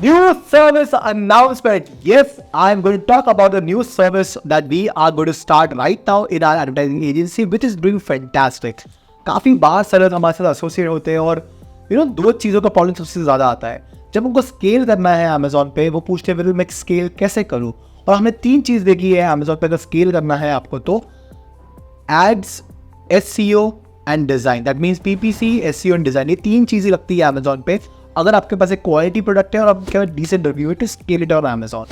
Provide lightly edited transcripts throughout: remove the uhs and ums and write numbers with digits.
New service announcement. Yes, I'm going to talk about a new service that we are going to start right now in our advertising agency, which is doing fantastic. काफ़ी बार sellers हमारे साथ associate होते हैं और दो चीज़ों का problem सबसे ज़्यादा आता है. जब उनको स्केल करना है अमेजोन पे, वो पूछते हैं मैं स्केल कैसे करूँ. और हमने 3 चीज़ देखी है अमेजोन पे. अगर स्केल करना है आपको तो ads, SEO and design. That means PPC, SEO and design. ये 3 चीज़ें लगती है अमेजोन पे. अगर आपके पास एक क्वालिटी प्रोडक्ट है और आपके पास डिसेंट रिव्यू है, to scale it on Amazon.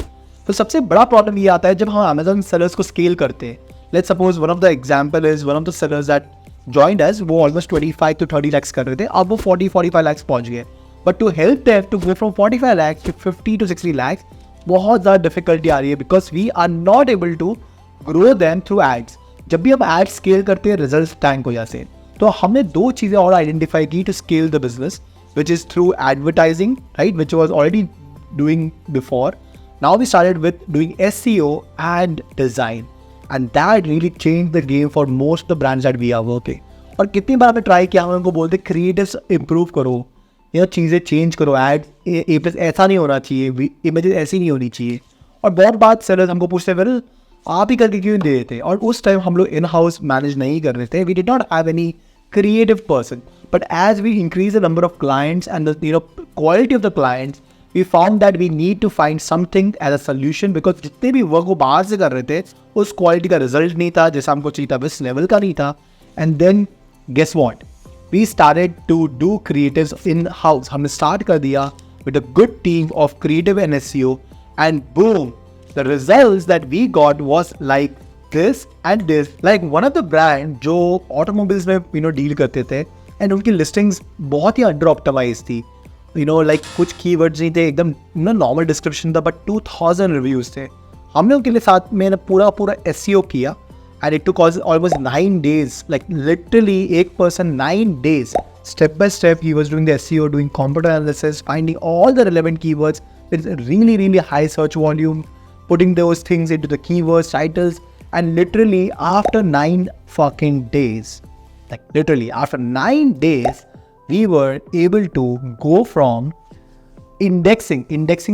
तो सबसे बड़ा प्रॉब्लम ये आता है जब हम अमेजोन सेलर्स को स्केल करते हैं. Let's suppose one of the example is one of the sellers that joined us. वो ऑलमोस्ट 25 to 30 lakhs कर रहे थे. अब वो 40-45 lakhs पहुंच गए. But to help them to go from 45 lakhs to 50 to 60 lakhs बहुत ज़्यादा डिफिकल्टी आ रही है, because we are not able to grow them through ads. जब भी हम एड्स स्केल करते हैं रिजल्ट टैंक हो जाते हैं. तो हमने 2 चीज़ें और आइडेंटिफाई की to scale the business, which is through advertising, right, which was already doing before. Now we started with doing SEO and design, and that really changed the game for most of the brands that we are working. और कितनी बार हमने try किया, हम उनको बोलते creatives improve करो, चीज़ें change करो, एड A+ ऐसा नहीं होना चाहिए, इमेजेस ऐसी नहीं होनी चाहिए. और बहुत बात सेलर्स हमको पूछते वेल आप ही करके क्यों दे देते. और उस टाइम हम लोग इन हाउस मैनेज नहीं कर रहे थे. We did not have any creative person, but as we increase the number of clients and the quality of the clients, we found that we need to find something as a solution, because जितने भी work वो बाहर से कर रहे थे उस quality का रिजल्ट नहीं था जैसा हमको चाहिए था, इस लेवल का नहीं था. And then guess what, we started to do creatives in house. हमने स्टार्ट कर दिया with a good team of creative and SEO, and boom, the results that we got was like this and this. Like one of the brand जो automobiles में deal करते थे, and उनकी listings बहुत ही under optimized थी. like कुछ keywords नहीं थे, एकदम normal description था, but 2000 reviews थे. हमने उनके लिए साथ में पूरा SEO किया, and it took us almost 9 days, like literally एक person 9 days step by step he was doing the SEO, doing competitor analysis, finding all the relevant keywords with really high search volume, putting those things into the keywords, titles. And literally after 9 fucking days, like literally after 9 days, we were able to go from indexing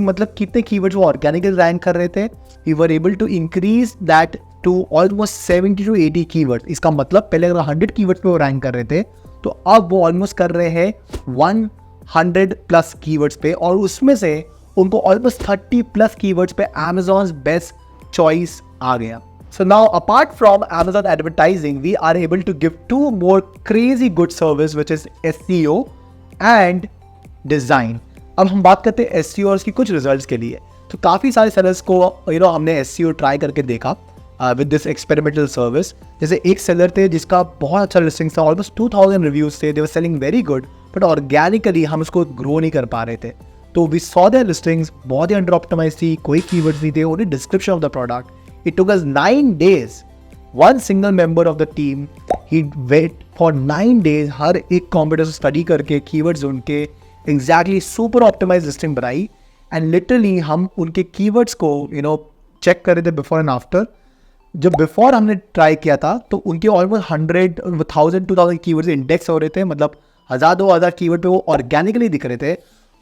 मतलब कितने keywords वो organically rank कर रहे थे, we were able to increase that to almost 70 to 80 keywords. इसका मतलब पहले अगर 100 keywords पे वो rank कर रहे थे, तो अब वो almost कर रहे हैं 100+ keywords पे, और उसमें से उनको almost 30+ keywords पे Amazon's best choice आ गया. So now, apart from Amazon advertising, we are able to give 2 more crazy good service, which is SEO and design. अब हम बात करते हैं SEO और उसकी कुछ रिजल्ट्स के लिए. तो काफ़ी सारे सेलर्स को हमने SEO ट्राई करके देखा विद दिस एक्सपेरिमेंटल सर्विस. जैसे एक सेलर थे जिसका बहुत अच्छा लिस्टिंग था, ऑलमोस्ट 2000 रिव्यूज थे, they were selling very good, but organically हम उसको ग्रो नहीं कर पा रहे थे. तो वी सॉ देयर लिस्टिंग्स बहुत ही अंडर ऑप्टिमाइज थी, कोई कीवर्ड्स नहीं थे, only description of the product. It took us 9 days. One single member of the team, he'd wait for 9 days, हर एक कंप्यूटर स्टडी करके कीवर्ड्स उनके एग्जैक्टली सुपर ऑप्टिमाइज लिस्टिंग बनाई. And literally हम उनके कीवर्ड्स को चेक कर रहे थे बिफोर एंड आफ्टर. जब बिफोर हमने ट्राई किया था तो उनके ऑलमोस्ट 100,000-2,000 कीवर्ड्स इंडेक्स हो रहे थे, मतलब 1000-2000 कीवर्ड पे वो ऑर्गेनिकली दिख रहे थे.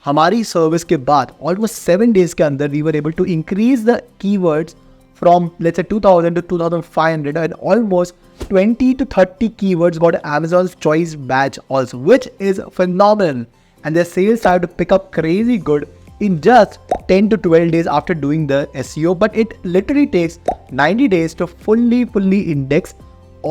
हमारी सर्विस के बाद ऑलमोस्ट 7 डेज के अंदर we were able to increase the keywords from let's say 2000 to 2500, and almost 20 to 30 keywords got Amazon's choice badge also, which is phenomenal. And their sales started to pick up crazy good in just 10 to 12 days after doing the SEO. But it literally takes 90 days to fully index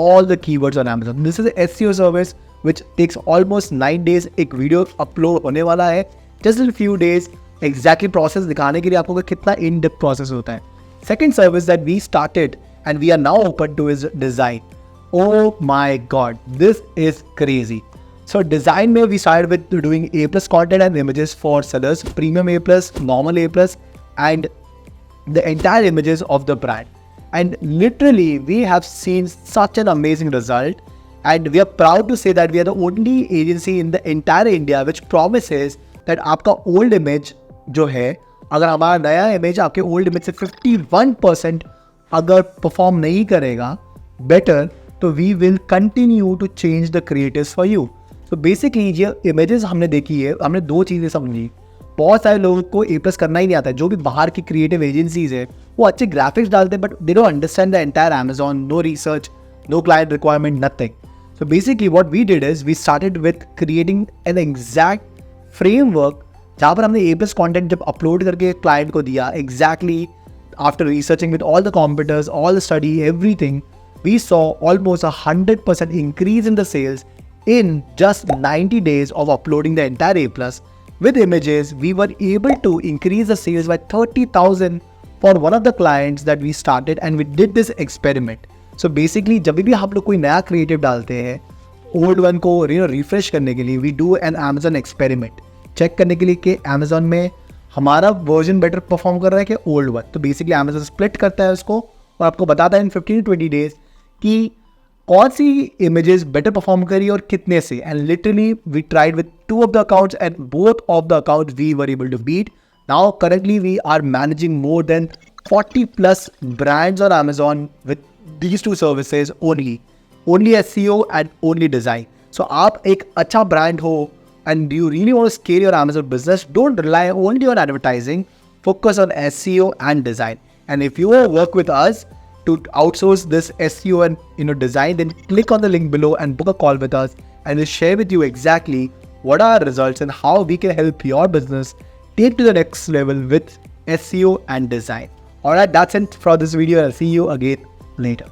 all the keywords on Amazon. This is an SEO service which takes almost 9 days. एक video upload होने वाला है just in a few days, exactly process दिखाने के लिए आपको कितना in depth process होता है. Second service that we started and we are now open to is design. Oh my god, this is crazy. So design mein we started with doing A+ content and images for sellers, premium A+, normal A+, and the entire images of the brand. And literally we have seen such an amazing result, and we are proud to say that we are the only agency in the entire India which promises that आपका old image जो है, अगर हमारा नया image आपके old image से 51% अगर perform नहीं करेगा बेटर, तो we will continue to change the creatives for you. तो बेसिकली ये इमेजेस हमने देखी है, हमने 2 चीज़ें समझी. बहुत सारे लोगों को ए प्लस करना ही नहीं आता है. जो भी बाहर की क्रिएटिव एजेंसीज है वो अच्छे ग्राफिक्स डालते हैं but they don't understand the entire Amazon, no research, no client requirement, nothing. So basically what we did is we started with creating an exact framework जहाँ पर हमने ए प्लस कॉन्टेंट जब upload करके क्लाइंट को दिया, exactly after researching with all the competitors, all the study, everything, we saw almost 100% increase in the sales in just 90 days of uploading the entire A plus. With images, we were able to increase the sales by 30,000 for one of the clients that we started, and we did this experiment. So basically जब भी हम लोग कोई नया creative डालते हैं old one को refresh करने के लिए we do an Amazon experiment, check करने के लिए कि Amazon में हमारा वर्जन बेटर परफॉर्म कर रहा है कि ओल्ड वन. तो बेसिकली Amazon स्प्लिट करता है उसको और आपको बताता है इन 15 to 20 डेज कि कौन सी इमेजेस बेटर परफॉर्म करी और कितने से. And literally we tried with 2 of the accounts and both of the accounts we were able to beat. Now currently we are managing more than 40 plus brands on Amazon with these 2 services only SEO and only design. So आप एक अच्छा brand हो and you really want to scale your Amazon business, don't rely only on advertising, focus on SEO and design. And if you want to work with us to outsource this SEO and design, then click on the link below and book a call with us, and we'll share with you exactly what are our results and how we can help your business take to the next level with SEO and design. Alright, that's it for this video. I'll see you again later.